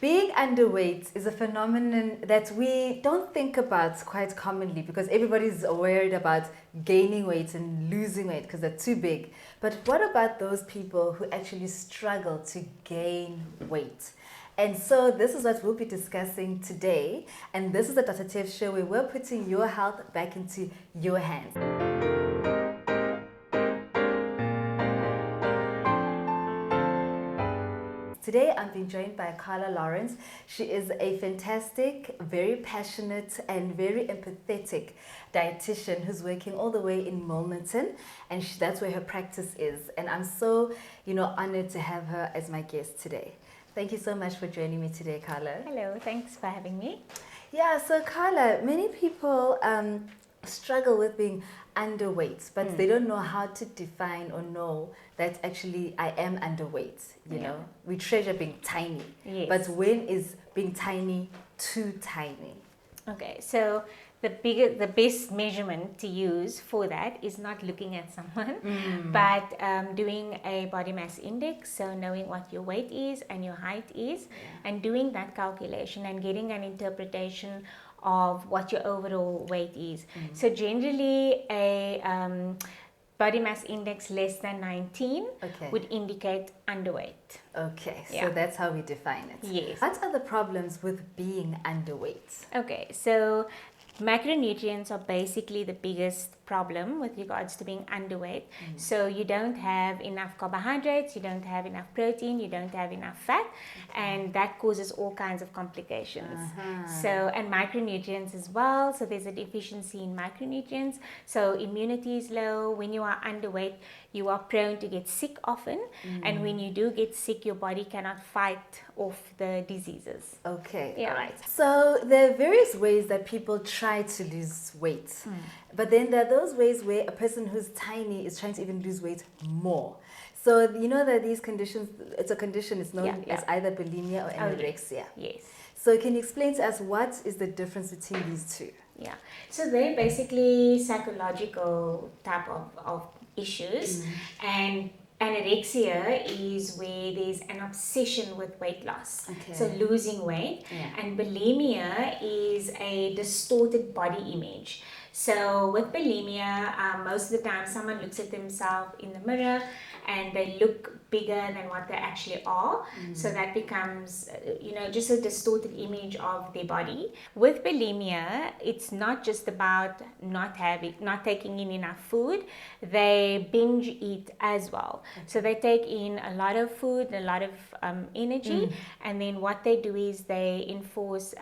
Being underweight is a phenomenon that we don't think about quite commonly because everybody's worried about gaining weight and losing weight because they're too big. But what about those people who actually struggle to gain weight? And so this is what we'll be discussing today. And this is the Dr. Tebz show where we're putting your health back into your hands. Today, I'm being joined by Carla Lawrence. She is a fantastic, very passionate, and very empathetic dietitian who's working all the way in Wilmington, and that's where her practice is. And I'm so, honored to have her as my guest today. Thank you so much for joining me today, Carla. Hello, thanks for having me. Yeah, so Carla, many people struggle with being underweight, but they don't know how to define or know that actually I am underweight. You know, we treasure being tiny, but when is being tiny too tiny? Okay, so the best measurement to use for that is not looking at someone, but doing a body mass index, so knowing what your weight is and your height is, and doing that calculation and getting an interpretation of what your overall weight is. So generally a body mass index less than 19 would indicate underweight. Okay, so that's how we define it. Yes. What are the problems with being underweight? Okay, so macronutrients are basically the biggest problem with regards to being underweight. So you don't have enough carbohydrates, you don't have enough protein, you don't have enough fat, and that causes all kinds of complications. So, and micronutrients as well. So there's a deficiency in macronutrients. So immunity is low. When you are underweight, you are prone to get sick often, and when you do get sick, your body cannot fight off the diseases. Okay, all right. So there are various ways that people try to lose weight, but then there are those ways where a person who's tiny is trying to even lose weight more. So you know that these conditions, it's a condition, it's known as either bulimia or anorexia. Yes. So can you explain to us what is the difference between these two? Yeah, so they're basically psychological type of issues, and anorexia is where there's an obsession with weight loss, so losing weight, and bulimia is a distorted body image. So with bulimia, most of the time someone looks at themselves in the mirror and they look bigger than what they actually are. So that becomes, just a distorted image of their body. With bulimia, it's not just about not taking in enough food. They binge eat as well. So they take in a lot of food, a lot of energy, and then what they do is they enforce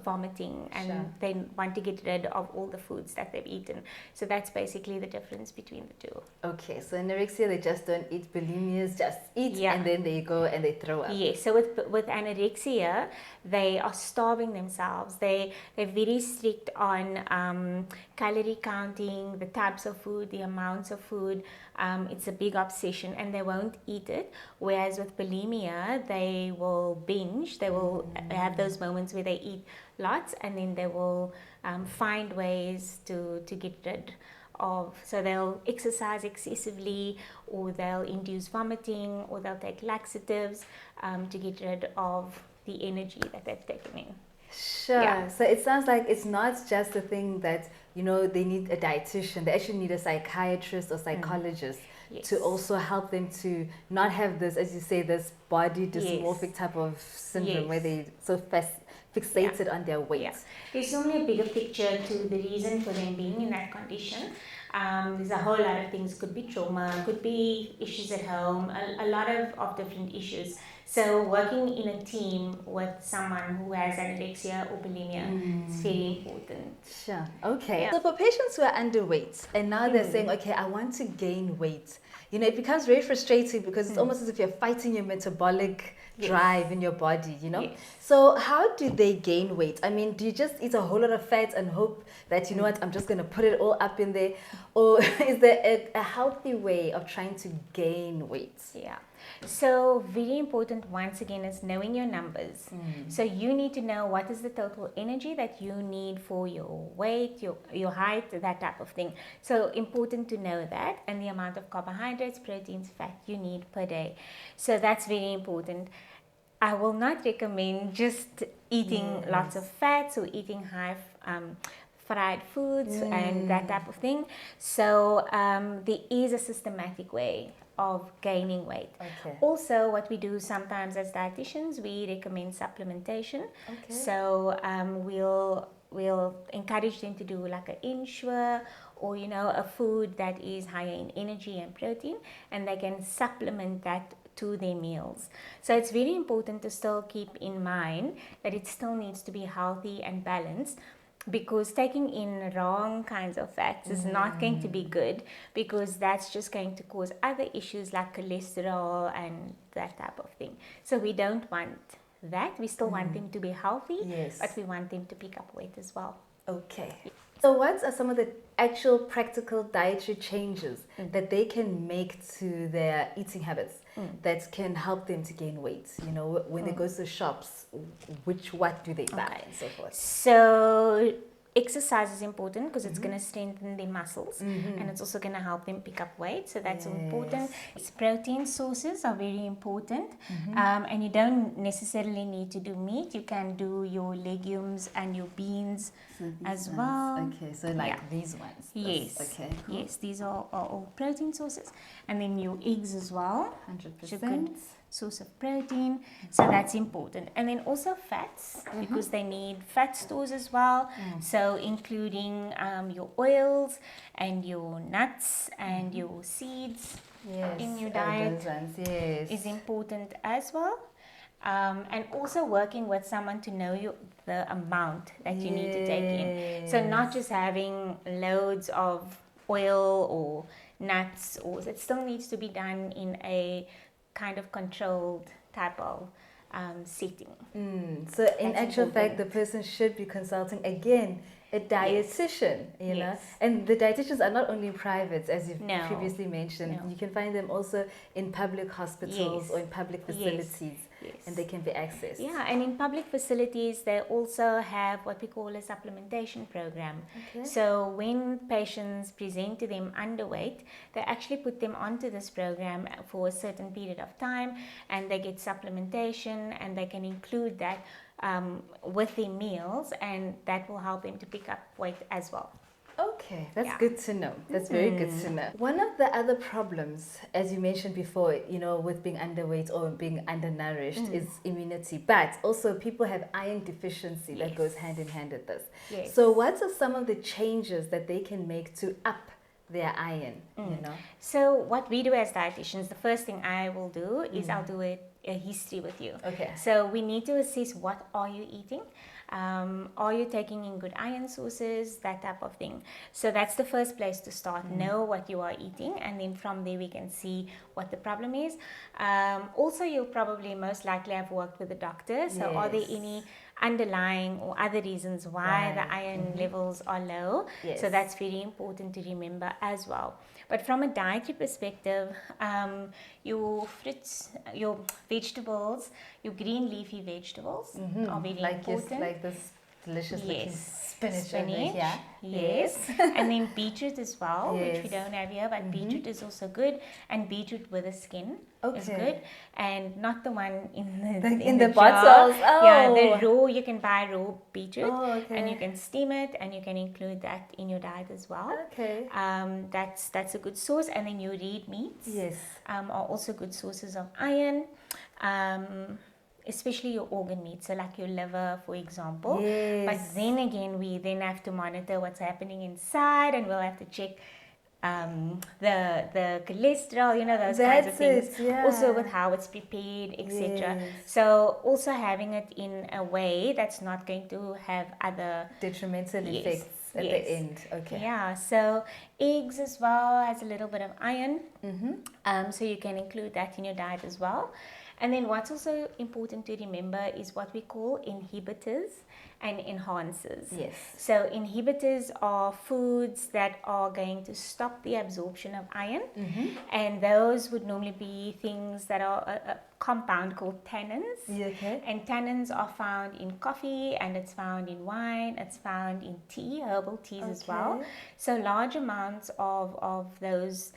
vomiting, and they want to get rid of all the foods that they've eaten. So that's basically the difference between the two. Okay, so anorexia, they just don't eat. Bulimia is just eat and then they go and they throw up. Yes, so with anorexia, they are starving themselves. They're very strict on calorie counting, the types of food, the amounts of food. It's a big obsession and they won't eat it. Whereas with bulimia, they will binge. They will have those moments where they eat lots, and then they will find ways to get rid of. So they'll exercise excessively, or they'll induce vomiting, or they'll take laxatives to get rid of the energy that they've taken in. Sure. Yeah. So it sounds like it's not just a thing that, they need a dietitian. They actually need a psychiatrist or psychologist to also help them to not have this, as you say, this body dysmorphic type of syndrome where they so fixated on their weight. There's normally a bigger picture to the reason for them being in that condition. There's a whole lot of things. Could be trauma, could be issues at home, a lot of different issues. So working in a team with someone who has anorexia or bulimia is very important. Sure. Okay. Yeah. So for patients who are underweight and now they're saying, okay, I want to gain weight, it becomes very frustrating because it's almost as if you're fighting your metabolic drive in your body, So how do they gain weight? I mean, do you just eat a whole lot of fat and hope that, I'm just going to put it all up in there? Or is there a healthy way of trying to gain weight? Yeah. So very important once again is knowing your numbers. So you need to know what is the total energy that you need for your weight, your height, that type of thing. So important to know that, and the amount of carbohydrates, proteins, fat you need per day. So that's very important. I will not recommend just eating lots of fats or eating high fried foods and that type of thing. So there is a systematic way of gaining weight. Okay. Also, what we do sometimes as dietitians, we recommend supplementation. Okay. So we'll encourage them to do like an Ensure or a food that is higher in energy and protein, and they can supplement that to their meals. So it's very important to still keep in mind that it still needs to be healthy and balanced, because taking in wrong kinds of fats is not going to be good, because that's just going to cause other issues like cholesterol and that type of thing. So we don't want that. We still want them to be healthy, but we want them to pick up weight as well. Okay. So what are some of the actual practical dietary changes that they can make to their eating habits that can help them to gain weight? When they go to the shops, what do they buy and so forth? So exercise is important because it's going to strengthen their muscles, and it's also going to help them pick up weight. So that's important. Protein sources are very important, and you don't necessarily need to do meat. You can do your legumes and your beans as well. Okay, so like these ones. Yes. Okay. Cool. Yes, these are all protein sources, and then your eggs as well. 100%. Source of protein, so that's important. And then also fats, because they need fat stores as well, so including your oils and your nuts and your seeds in your diet is important as well. And also working with someone to know the amount that you need to take in, so not just having loads of oil or nuts, or it still needs to be done in a kind of controlled type of setting. So in actual fact, the person should be consulting again a dietitian, you know, and the dietitians are not only private, as you've previously mentioned. You can find them also in public hospitals or in public facilities. And they can be accessed. Yeah, and in public facilities, they also have what we call a supplementation program. So when patients present to them underweight, they actually put them onto this program for a certain period of time, and they get supplementation, and they can include that with their meals, and that will help them to pick up weight as well. Okay, that's good to know. That's very good to know. One of the other problems, as you mentioned before, with being underweight or being undernourished is immunity. But also people have iron deficiency that goes hand in hand with this. So what are some of the changes that they can make to up their iron, So what we do as dietitians, the first thing I will do is I'll do a history with you. Okay. So we need to assess what are you eating. Are you taking in good iron sources, that type of thing. So that's the first place to start. Know what you are eating, and then from there we can see what the problem is. Also, you'll probably most likely have worked with a doctor. So are there any underlying or other reasons why the iron levels are low? So that's very important to remember as well. But from a dietary perspective, your fruits, your vegetables, your green leafy vegetables are very important. Like this delicious looking spinach over here. And then beetroot as well, which we don't have here, but beetroot is also good, and beetroot with the skin is good, and not the one in the bottles. The raw. You can buy raw beetroot, and you can steam it, and you can include that in your diet as well. That's a good source. And then your red meats are also good sources of iron. Especially your organ meat, so like your liver, for example. But then again, we then have to monitor what's happening inside, and we'll have to check the cholesterol, those kinds of things. Also with how it's prepared, etc. So also having it in a way that's not going to have other detrimental effects at the end. So eggs as well has a little bit of iron. So you can include that in your diet as well. And then what's also important to remember is what we call inhibitors and enhancers. So inhibitors are foods that are going to stop the absorption of iron, and those would normally be things that are a compound called tannins. And tannins are found in coffee, and it's found in wine, it's found in tea, herbal teas as well. So large amounts of those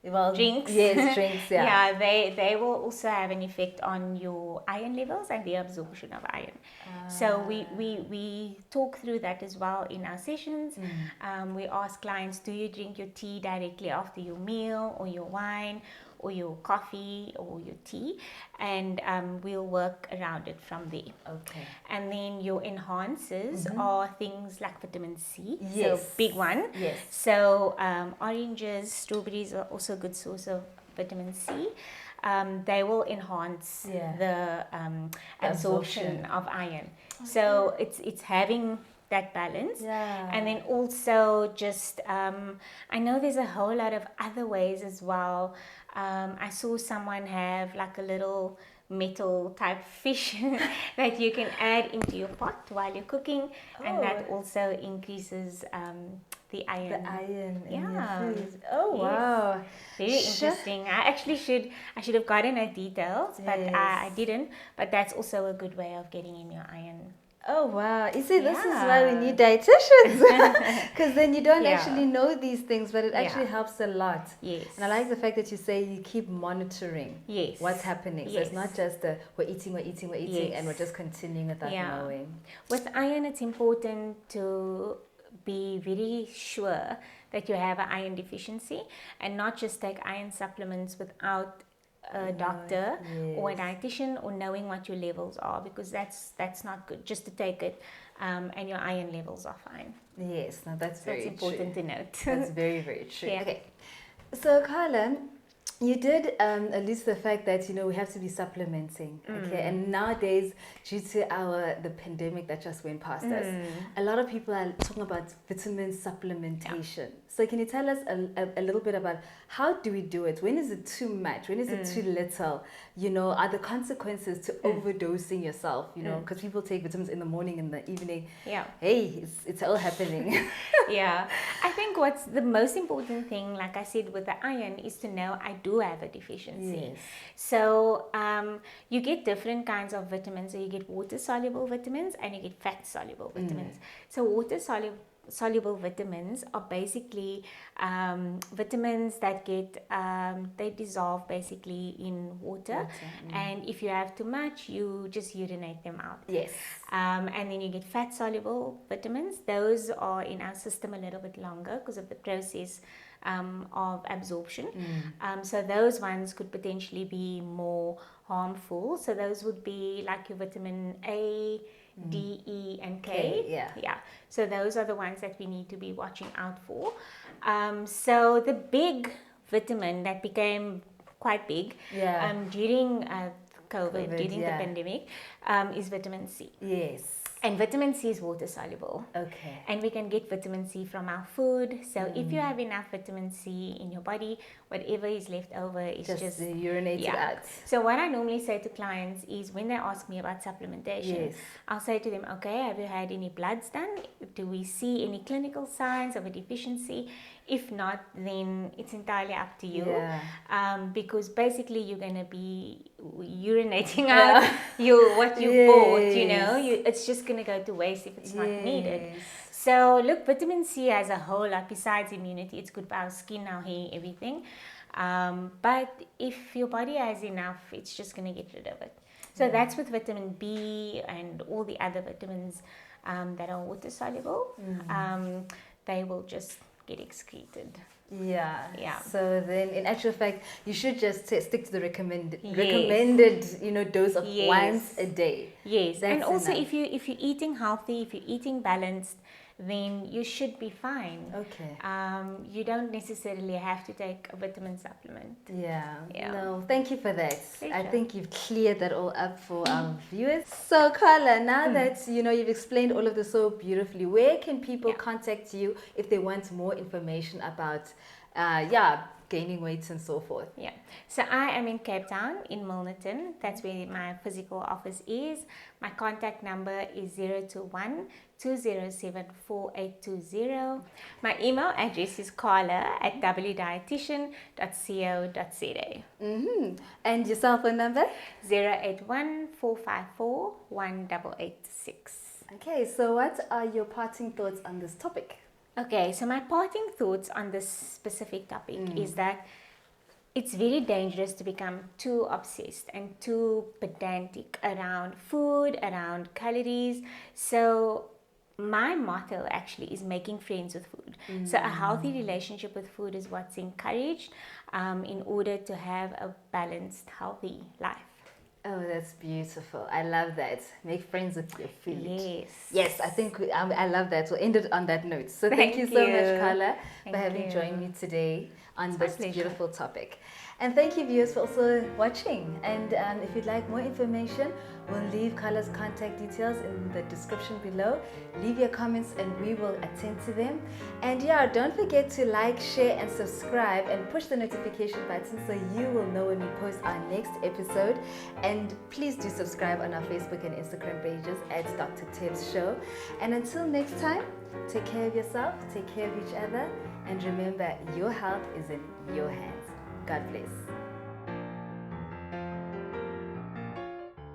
Well, drinks. Yes, drinks, yeah. Yeah, they will also have an effect on your iron levels and the absorption of iron. So we talk through that as well in our sessions. We ask clients, do you drink your tea directly after your meal, or your wine, or your coffee, or your tea? And we'll work around it from there. Okay. And then your enhancers are things like vitamin C. Yes. So big one. Yes. So oranges, strawberries are also a good source of vitamin C. They will enhance the absorption of iron. Okay. So it's having that balance. Yeah. And then also just, I know there's a whole lot of other ways as well. I saw someone have like a little metal type fish that you can add into your pot while you're cooking, and that also increases the iron. The iron in Yeah. your food. Oh, wow. Very interesting. I should have gotten a details, but I didn't. But that's also a good way of getting in your iron. Oh, wow. You see, this is why we need dietitians. Because then you don't actually know these things, but it actually helps a lot. Yes. And I like the fact that you say you keep monitoring what's happening. So it's not just we're eating, and we're just continuing without knowing. With iron, it's important to be very sure that you have an iron deficiency and not just take iron supplements without a doctor or a dietitian or knowing what your levels are, because that's not good just to take it and your iron levels are fine. Yes, no, that's very important to note. That's very, very true. Okay, so Carla, you did allude to the fact that we have to be supplementing, okay, and nowadays due to the pandemic that just went past us, a lot of people are talking about vitamin supplementation. So can you tell us a little bit about how do we do it? When is it too much? When is it too little? Are the consequences to overdosing yourself? Because people take vitamins in the morning, in the evening. Yeah. Hey, it's all happening. Yeah. I think what's the most important thing, like I said, with the iron is to know I do have a deficiency. Yes. So you get different kinds of vitamins. So you get water-soluble vitamins and you get fat-soluble vitamins. So water-soluble vitamins are basically vitamins that get they dissolve basically in water, and if you have too much, you just urinate them out. Yes. And then you get fat soluble vitamins. Those are in our system a little bit longer because of the process of absorption. So those ones could potentially be more harmful. So those would be like your vitamin A, D, E, and K. Yeah. So those are the ones that we need to be watching out for. So the big vitamin that became quite big during COVID, during the pandemic, is vitamin C. Yes. And vitamin C is water soluble. Okay. And we can get vitamin C from our food. So if you have enough vitamin C in your body, whatever is left over is just urinated out. So what I normally say to clients is when they ask me about supplementation, I'll say to them, okay, have you had any bloods done? Do we see any clinical signs of a deficiency? If not, then it's entirely up to you. Because basically you're going to be urinating out what you bought, it's just going to go to waste if it's not needed. So look, vitamin C as a whole, like besides immunity, it's good for our skin, our hair, everything. But if your body has enough, it's just going to get rid of it. So that's with vitamin B and all the other vitamins that are water soluble. They will just get excreted. Yeah. So then, in actual fact, you should just stick to the recommended, dose of once a day. Yes. That's and also, enough. if you're eating healthy, if you're eating balanced, then you should be fine. Okay. You don't necessarily have to take a vitamin supplement. Yeah. No, thank you for that. Pleasure. I think you've cleared that all up for our viewers. So Carla, now that you've explained all of this so beautifully, where can people contact you if they want more information about gaining weight and so forth? Yeah. So I am in Cape Town, in Milnerton. That's where my physical office is. My contact number is 021-207-4820. My email address is carla@wdietitian.co.za. And your cell phone number? 081-454-1886. Okay, so what are your parting thoughts on this topic? Okay, so my parting thoughts on this specific topic is that it's very dangerous to become too obsessed and too pedantic around food, around calories. So my motto actually is making friends with food. So a healthy relationship with food is what's encouraged in order to have a balanced, healthy life. Oh, that's beautiful. I love that. Make friends with your food. Yes. Yes, I think I love that. We'll end it on that note. So thank you so much, Carla, for having joined me today on this beautiful topic. And thank you, viewers, for also watching. And if you'd like more information, we'll leave Carla's contact details in the description below. Leave your comments and we will attend to them. And yeah, don't forget to like, share, and subscribe, and push the notification button so you will know when we post our next episode. And please do subscribe on our Facebook and Instagram pages at Dr. Tebz Show. And until next time, take care of yourself, take care of each other, and remember, your health is in your hands. God bless.